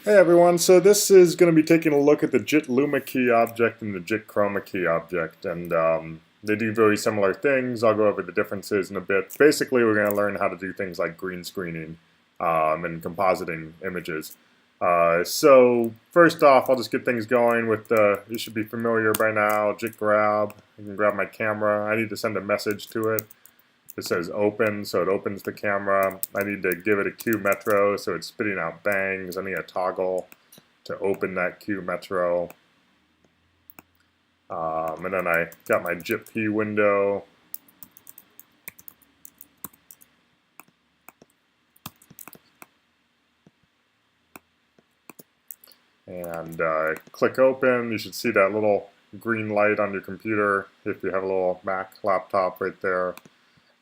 Hey everyone, so this is going to be taking a look at the jit.lumakey object and the jit.chromakey object, and they do very similar things. I'll go over the differences in a bit. Basically, we're going to learn how to do things like green screening and compositing images. So first off, I'll just get things going with you should be familiar by now, jit grab. I can grab my camera. I need to send a message to it. It says open, so it opens the camera. I need to give it a Q metro, so it's spitting out bangs. I need a toggle to open that Q metro. And then I got my jit.p window. And click open. You should see that little green light on your computer if you have a little Mac laptop right there.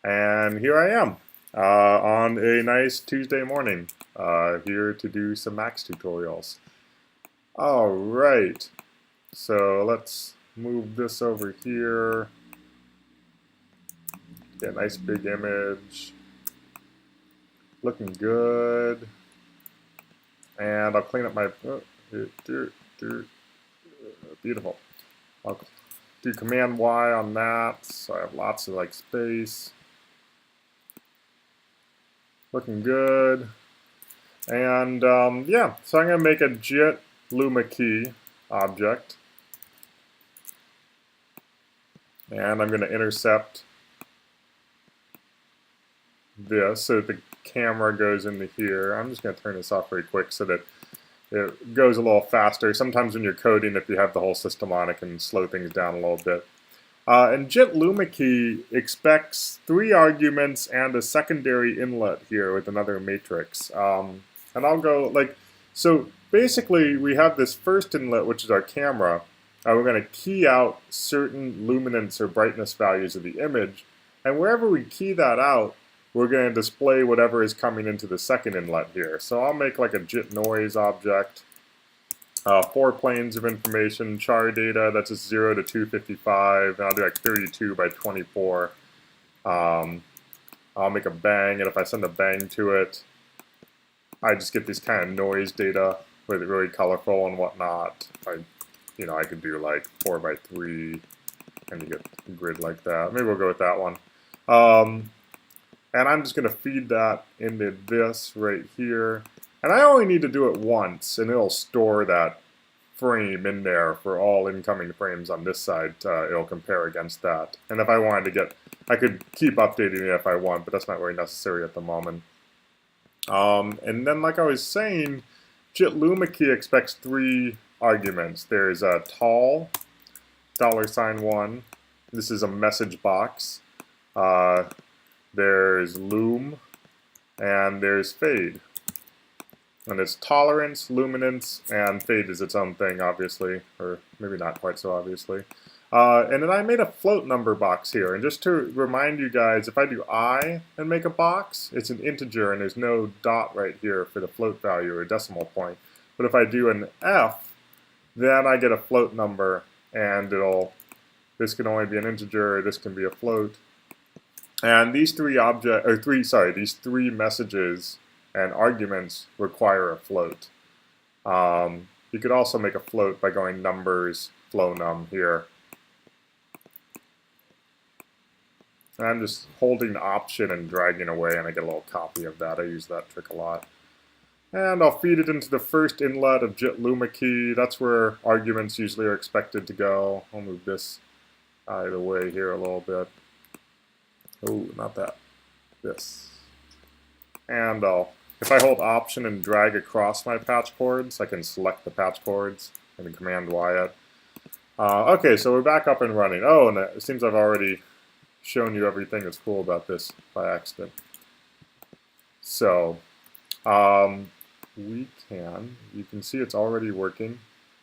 And here I am on a nice Tuesday morning here to do some Max tutorials. All right, so let's move this over here. Get a nice big image. Looking good. And I'll clean up my, beautiful. I'll do Command Y on that, so I have lots of like space. Looking good. And yeah, so I'm going to make a jit.lumakey object. And I'm going to intercept this so that the camera goes into here. I'm just going to turn this off very quick so that it goes a little faster. Sometimes when you're coding, if you have the whole system on, it can slow things down a little bit. And jit.lumakey expects 3 arguments and a secondary inlet here with another matrix. And I'll go like, so basically we have this first inlet, which is our camera. We're going to key out certain luminance or brightness values of the image. And wherever we key that out, we're going to display whatever is coming into the second inlet here. So I'll make like a jitnoise object. 4 planes of information, char data, that's just 0 to 255, and I'll do like 32 by 24. I'll make a bang, and if I send a bang to it, I just get these kind of noise data with it really colorful and whatnot. I could do like 4 by 3, and you get a grid like that. Maybe we'll go with that one. And I'm just going to feed that into this right here. And I only need to do it once, and it'll store that frame in there for all incoming frames on this side. It'll compare against that. And if I wanted to get, I could keep updating it if I want, but that's not really necessary at the moment. And then, like I was saying, jit.lumakey expects 3 arguments. There's a tall, $1. This is a message box. There's loom, and there's fade. And it's tolerance, luminance, and fade is its own thing, obviously, or maybe not quite so obviously. And then I made a float number box here. And just to remind you guys, if I do I and make a box, it's an integer, and there's no dot right here for the float value or decimal point. But if I do an F, then I get a float number, and this can only be an integer, this can be a float. And these 3 these 3 messages and arguments require a float. You could also make a float by going numbers, flow num here. And I'm just holding Option and dragging away, and I get a little copy of that. I use that trick a lot. And I'll feed it into the first inlet of jit.lumakey. That's where arguments usually are expected to go. I'll move this out of the way here a little bit. Oh, not that. This. And if I hold Option and drag across my patch cords, I can select the patch cords and then Command Y it. Okay, so we're back up and running. Oh, and it seems I've already shown you everything that's cool about this by accident. So, you can see it's already working.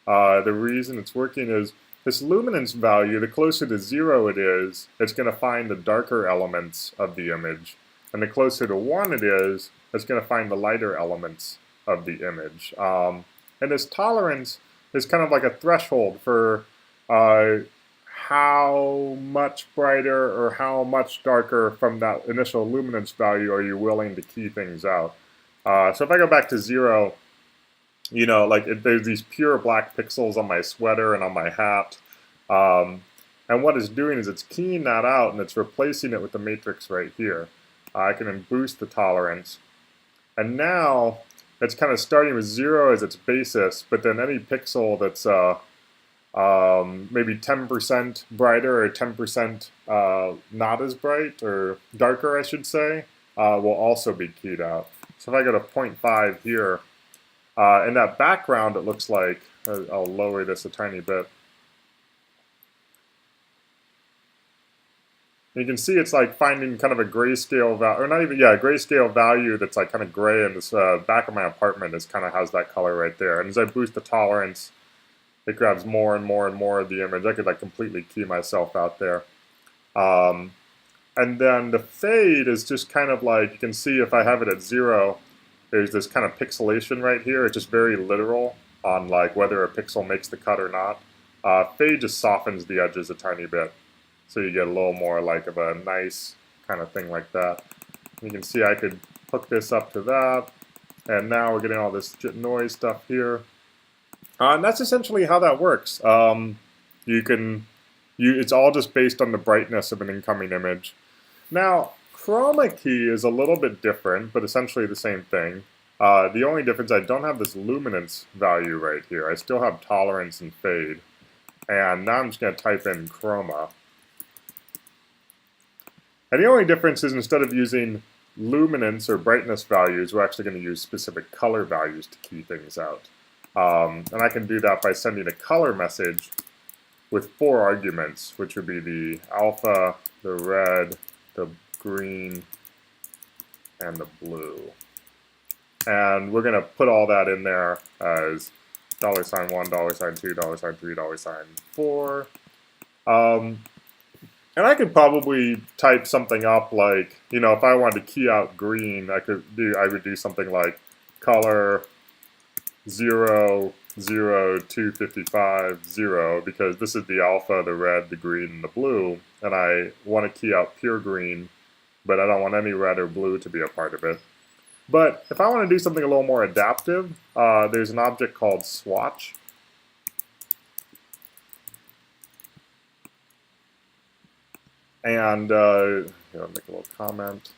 The reason it's working is this luminance value, the closer to 0 it is, it's going to find the darker elements of the image. And the closer to 1 it is, it's going to find the lighter elements of the image. And this tolerance is kind of like a threshold for how much brighter or how much darker from that initial luminance value are you willing to key things out. So if I go back to 0, you know, like there's these pure black pixels on my sweater and on my hat. Um, and what it's doing is it's keying that out and it's replacing it with the matrix right here. I can then boost the tolerance. And now it's kind of starting with 0 as its basis, but then any pixel that's maybe 10% brighter or 10% not as bright, or darker I should say, will also be keyed out. So if I go to 0.5 here, in that background it looks like, I'll lower this a tiny bit. You can see it's like finding kind of a grayscale value, or not even, yeah, a grayscale value that's like kind of gray, and this back of my apartment is kind of has that color right there. And as I boost the tolerance, it grabs more and more and more of the image. I could like completely key myself out there. And then the fade is just kind of like, you can see if I have it at 0, there's this kind of pixelation right here. It's just very literal on like whether a pixel makes the cut or not. Fade just softens the edges a tiny bit, so you get a little more like of a nice kind of thing like that. You can see I could hook this up to that, and now we're getting all this jit noise stuff here. And that's essentially how that works. It's all just based on the brightness of an incoming image. Now, chroma key is a little bit different, but essentially the same thing. The only difference, I don't have this luminance value right here. I still have tolerance and fade. And now I'm just going to type in chroma. And the only difference is instead of using luminance or brightness values, we're actually going to use specific color values to key things out. And I can do that by sending a color message with 4 arguments, which would be the alpha, the red, the green, and the blue. And we're going to put all that in there as $1, $2, $3, $4. And I could probably type something up like, you know, if I wanted to key out green, I would do something like color 0, 0, 255, 0, because this is the alpha, the red, the green, and the blue, and I want to key out pure green, but I don't want any red or blue to be a part of it. But if I want to do something a little more adaptive, there's an object called swatch. And here, I'll make a little comment.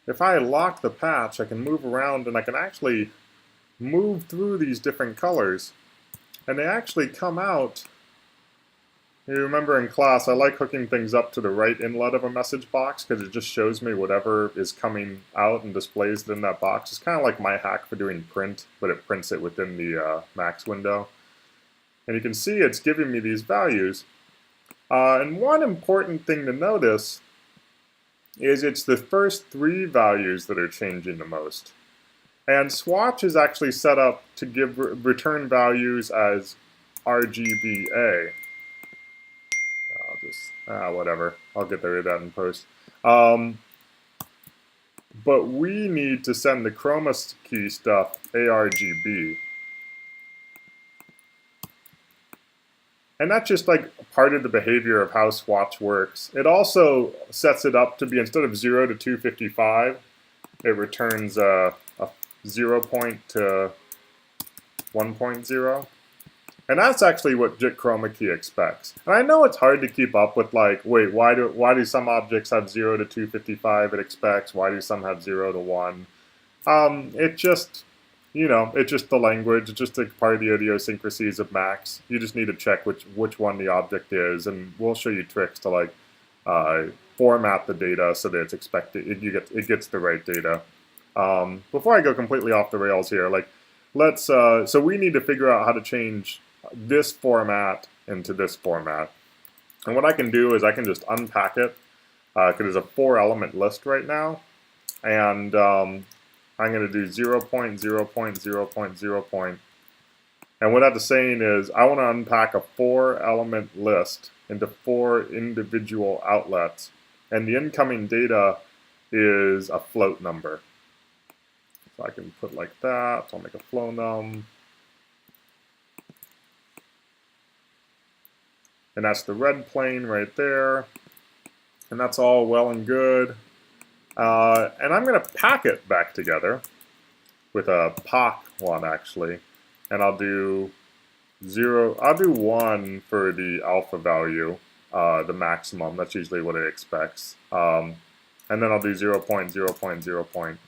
If I lock the patch, I can move around and I can actually move through these different colors. And they actually come out. You remember in class, I like hooking things up to the right inlet of a message box because it just shows me whatever is coming out and displays it in that box. It's kind of like my hack for doing print, but it prints it within the Max window. And you can see it's giving me these values. And one important thing to notice is it's the first 3 values that are changing the most. And swatch is actually set up to give return values as RGBA. I'll just, whatever, I'll get rid of that in post. But we need to send the chroma key stuff ARGB. And that's just like part of the behavior of how swatch works. It also sets it up to be, instead of 0 to 255, it returns a 0 point to 1.0. And that's actually what jit.chromakey expects. And I know it's hard to keep up with, like, wait, why do some objects have 0 to 255 it expects? Why do some have 0 to 1? It just, you know, it's just the language. It's just a part of the idiosyncrasies of Max. You just need to check which one the object is, and we'll show you tricks to like format the data so that it's expected. It gets the right data. Before I go completely off the rails here, like so we need to figure out how to change this format into this format. And what I can do is I can just unpack it because there's a 4-element list right now, and I'm going to do 0 point, 0 point, 0 point, 0 point. And what that's saying is I want to unpack a 4-element list into 4 individual outlets. And the incoming data is a float number. So I can put like that. So I'll make a flow num. And that's the red plane right there. And that's all well and good. And I'm going to pack it back together with a POC one actually, and I'll do 1 for the alpha value, the maximum. That's usually what it expects. And then I'll do 0 0.0 0 0.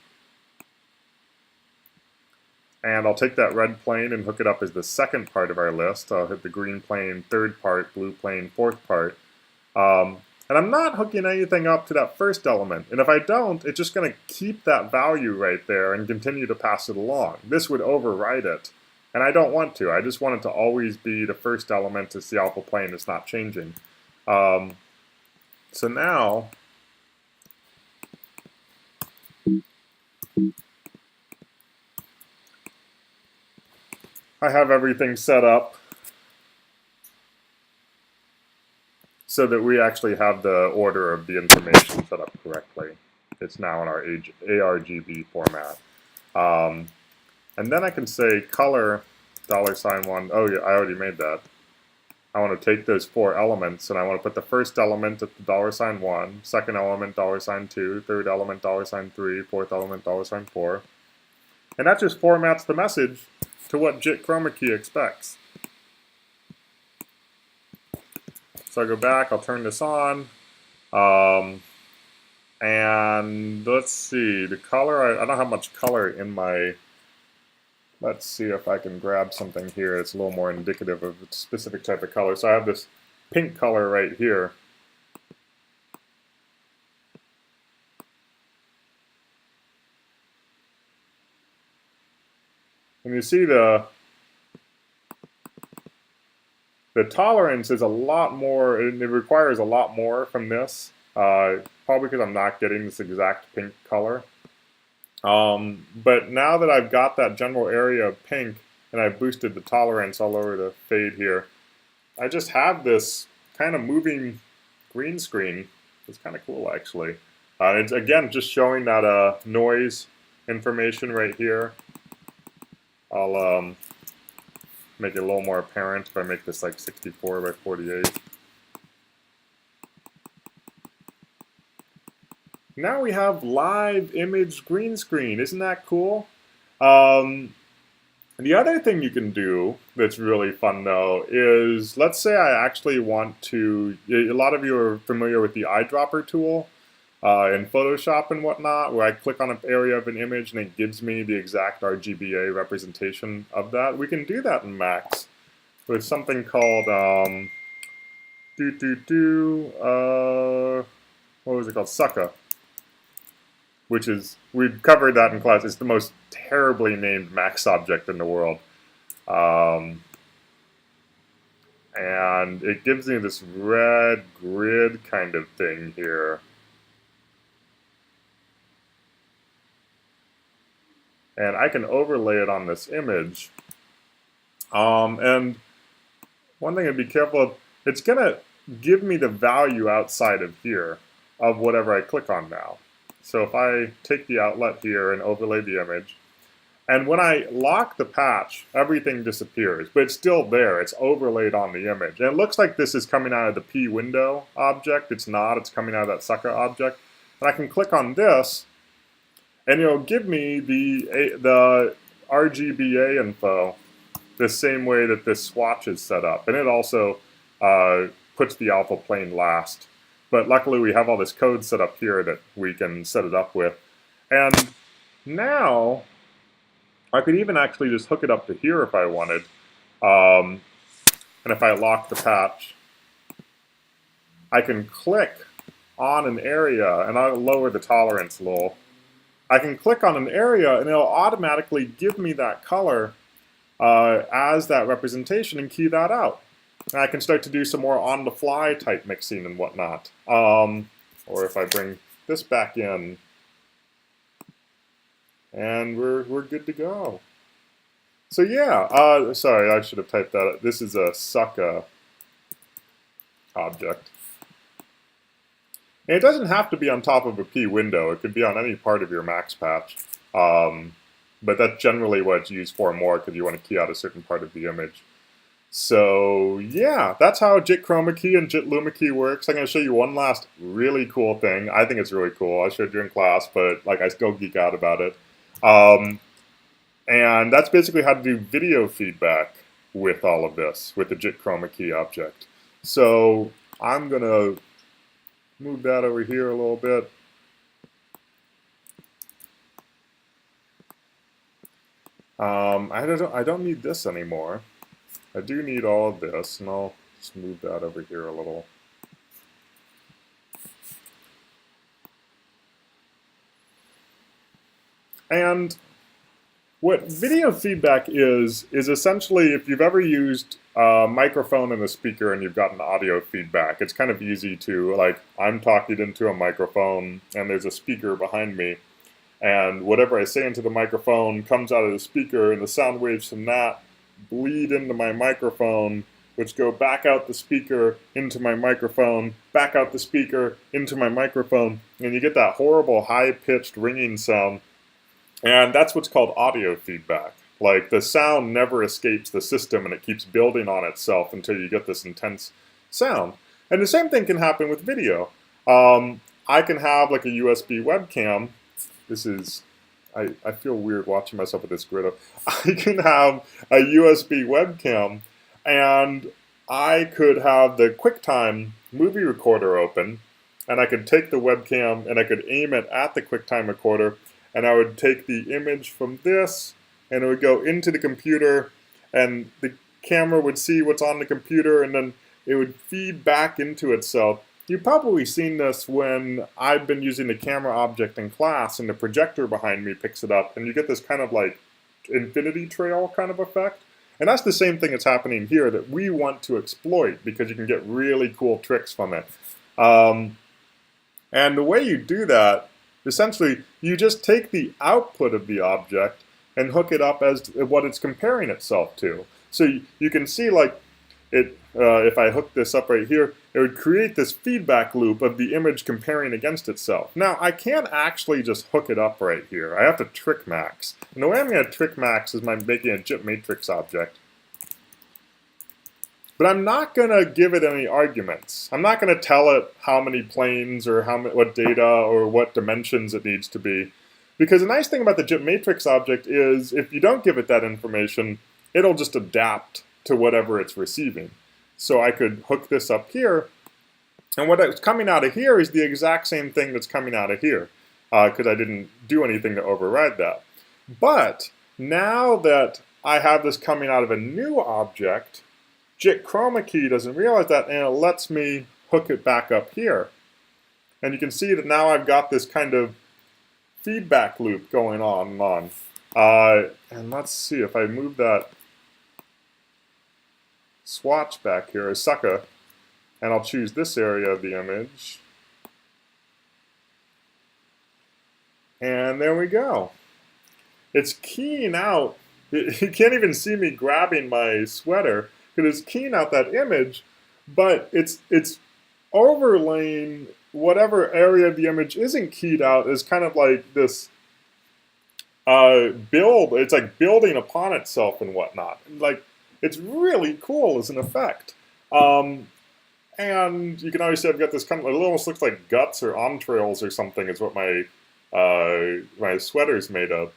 And I'll take that red plane and hook it up as the second part of our list. I'll hit the green plane third part, blue plane fourth part. And I'm not hooking anything up to that first element. And if I don't, it's just going to keep that value right there and continue to pass it along. This would override it. And I don't want to. I just want it to always be the first element is the alpha plane. It's not changing. So now, I have everything set up so that we actually have the order of the information set up correctly. It's now in our ARGB format. And then I can say color $1. Oh yeah, I already made that. I want to take those 4 elements and I want to put the first element at the $1, second element $2, third element $3, fourth element $4. And that just formats the message to what jit.chromakey expects. So I go back, I'll turn this on, and let's see, the color, I don't have much color in my, let's see if I can grab something here that's a little more indicative of a specific type of color. So I have this pink color right here. And you see the tolerance is a lot more, it requires a lot more from this, probably because I'm not getting this exact pink color. But now that I've got that general area of pink and I've boosted the tolerance all over the fade here, I just have this kind of moving green screen. It's kind of cool actually. It's again just showing that noise information right here. I'll make it a little more apparent if I make this like 64 by 48. Now we have live image green screen. Isn't that cool? The other thing you can do that's really fun though is, let's say I actually want to, a lot of you are familiar with the Eyedropper tool in Photoshop and whatnot, where I click on an area of an image and it gives me the exact RGBA representation of that. We can do that in Max with something called, what was it called? Sukkah. Which is, we've covered that in class. It's the most terribly named Max object in the world. And it gives me this red grid kind of thing here. And I can overlay it on this image. And one thing to be careful of, it's going to give me the value outside of here of whatever I click on now. So if I take the outlet here and overlay the image, and when I lock the patch, everything disappears, but it's still there. It's overlaid on the image. And it looks like this is coming out of the P window object. It's not. It's coming out of that Sukkah object. And I can click on this, and it'll give me the RGBA info the same way that this swatch is set up. And it also puts the alpha plane last. But luckily we have all this code set up here that we can set it up with. And now I could even actually just hook it up to here if I wanted. And if I lock the patch, I can click on an area, and I'll lower the tolerance a little. I can click on an area and it'll automatically give me that color as that representation and key that out. And I can start to do some more on-the-fly type mixing and whatnot. Or if I bring this back in, and we're good to go. So yeah, sorry, I should have typed that. This is a Sukkah object. And it doesn't have to be on top of a P window. It could be on any part of your Max patch. But that's generally what it's used for more, because you want to key out a certain part of the image. So yeah, that's how jit.chromakey and jit.lumakey works. I'm going to show you one last really cool thing. I think it's really cool. I showed you in class, but like I still geek out about it. Um, and that's basically how to do video feedback with all of this, with the jit.chromakey object. So I'm going to move that over here a little bit. I don't need this anymore. I do need all of this, and I'll just move that over here a little. And what video feedback is essentially if you've ever used a microphone and a speaker and you've gotten audio feedback, it's kind of easy to, like, I'm talking into a microphone and there's a speaker behind me, and whatever I say into the microphone comes out of the speaker, and the sound waves from that bleed into my microphone, which go back out the speaker into my microphone, back out the speaker into my microphone, and you get that horrible high-pitched ringing sound. And that's what's called audio feedback. Like, the sound never escapes the system and it keeps building on itself until you get this intense sound. And the same thing can happen with video. I can have like a USB webcam. This is, I feel weird watching myself with this grid up. I can have a USB webcam and I could have the QuickTime movie recorder open, and I could take the webcam and I could aim it at the QuickTime recorder, and I would take the image from this, and it would go into the computer, and the camera would see what's on the computer, and then it would feed back into itself. You've probably seen this when I've been using the camera object in class, and the projector behind me picks it up, and you get this kind of like infinity trail kind of effect. And that's the same thing that's happening here that we want to exploit, because you can get really cool tricks from it. And the way you do that, essentially, you just take the output of the object and hook it up as what it's comparing itself to. So you can see, like, if I hook this up right here, it would create this feedback loop of the image comparing against itself. Now, I can't actually just hook it up right here. I have to trick max. And the way I'm going to trick max is by making a JIT matrix object. But I'm not going to give it any arguments. I'm not going to tell it how many planes or what data or what dimensions it needs to be. Because the nice thing about the JIT matrix object is if you don't give it that information, it'll just adapt to whatever it's receiving. So I could hook this up here, and what's coming out of here is the exact same thing that's coming out of here, because I didn't do anything to override that. But now that I have this coming out of a new object, jit.chromakey doesn't realize that, and it lets me hook it back up here. And you can see that now I've got this kind of feedback loop going on and on. And let's see, if I move that swatch back here, as Sukkah, and I'll choose this area of the image. And there we go. It's Keane Out. You can't even see me grabbing my sweater, because it's keying out that image, but it's overlaying whatever area of the image isn't keyed out as kind of like this build. It's like building upon itself and whatnot. Like, it's really cool as an effect. And you can always see I've got this kind of, it almost looks like guts or entrails or something is what my my sweater's made of.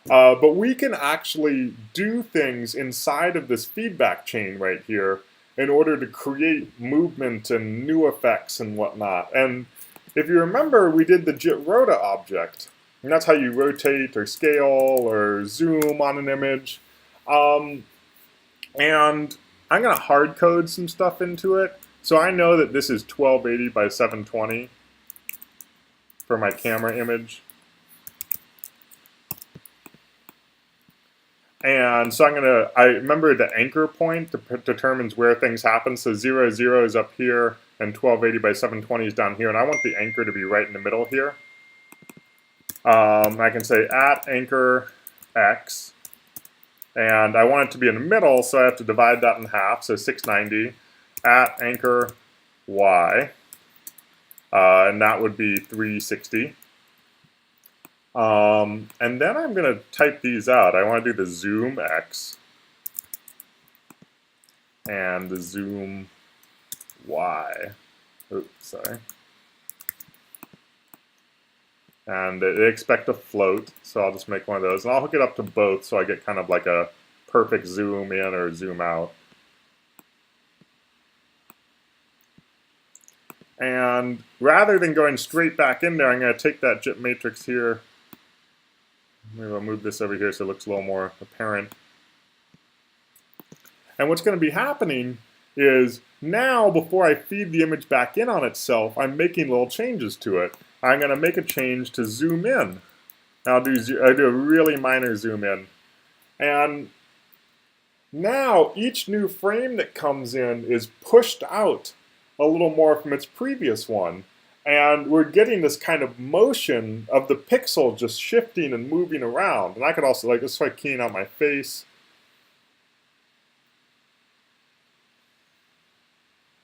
But we can actually do things inside of this feedback chain right here in order to create movement and new effects and whatnot. And if you remember, we did the jit.rota object, and that's how you rotate or scale or zoom on an image. And I'm going to hard code some stuff into it. So I know that this is 1280 by 720 for my camera image. And so I remember the anchor point determines where things happen. So 0, 0 is up here, and 1280 by 720 is down here. And I want the anchor to be right in the middle here. I can say at anchor X, and I want it to be in the middle, so I have to divide that in half, so 690, at anchor Y, and that would be 360. And then I'm going to type these out. I want to do the zoom X, and the zoom Y. Oops, sorry. And they expect a float, so I'll just make one of those. And I'll hook it up to both so I get kind of like a perfect zoom in or zoom out. And rather than going straight back in there, I'm going to take that JIT matrix here. Maybe I'll move this over here so it looks a little more apparent. And what's going to be happening is now, before I feed the image back in on itself, I'm making little changes to it. I'm going to make a change to zoom in. I'll do a really minor zoom in. And now each new frame that comes in is pushed out a little more from its previous one. And we're getting this kind of motion of the pixel just shifting and moving around. And I could also, like, let's try keying out my face.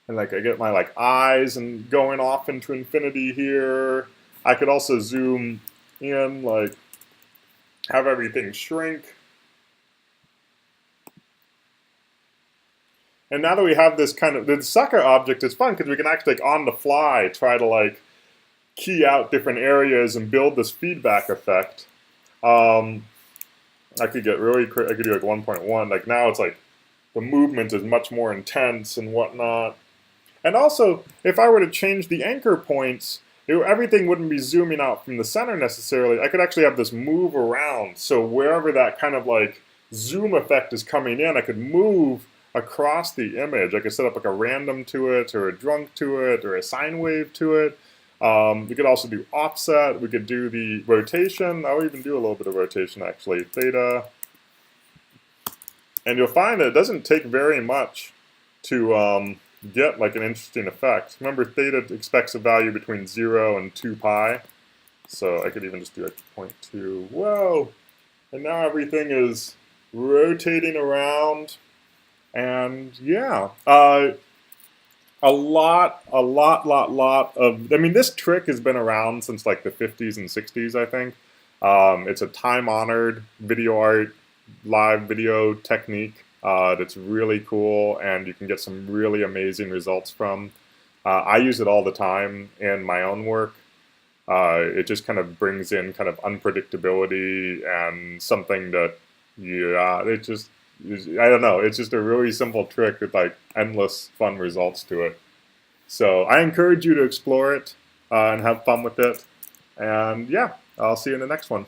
And like I get my like eyes and going off into infinity here. I could also zoom in, like have everything shrink. And now that we have this kind of, the Sukkah object is fun because we can actually like on the fly try to like key out different areas and build this feedback effect. I could get really, I could do like 1.1. Like now it's like the movement is much more intense and whatnot. And also, if I were to change the anchor points, everything wouldn't be zooming out from the center necessarily. I could actually have this move around. So wherever that kind of like zoom effect is coming in, I could move across the image. I could set up like a random to it, or a drunk to it, or a sine wave to it. We could also do offset. We could do the rotation. I'll even do a little bit of rotation actually. Theta. And you'll find that it doesn't take very much to get like an interesting effect. Remember, theta expects a value between 0 and 2 pi. So I could even just do like 0.2. Whoa! And now everything is rotating around. And yeah, a lot of, I mean, this trick has been around since like the 50s and 60s, I think. It's a time-honored video art, live video technique that's really cool, and you can get some really amazing results from. I use it all the time in my own work. It just kind of brings in kind of unpredictability and something that, yeah, it just, I don't know, it's just a really simple trick with like endless fun results to it. So I encourage you to explore it and have fun with it. And yeah, I'll see you in the next one.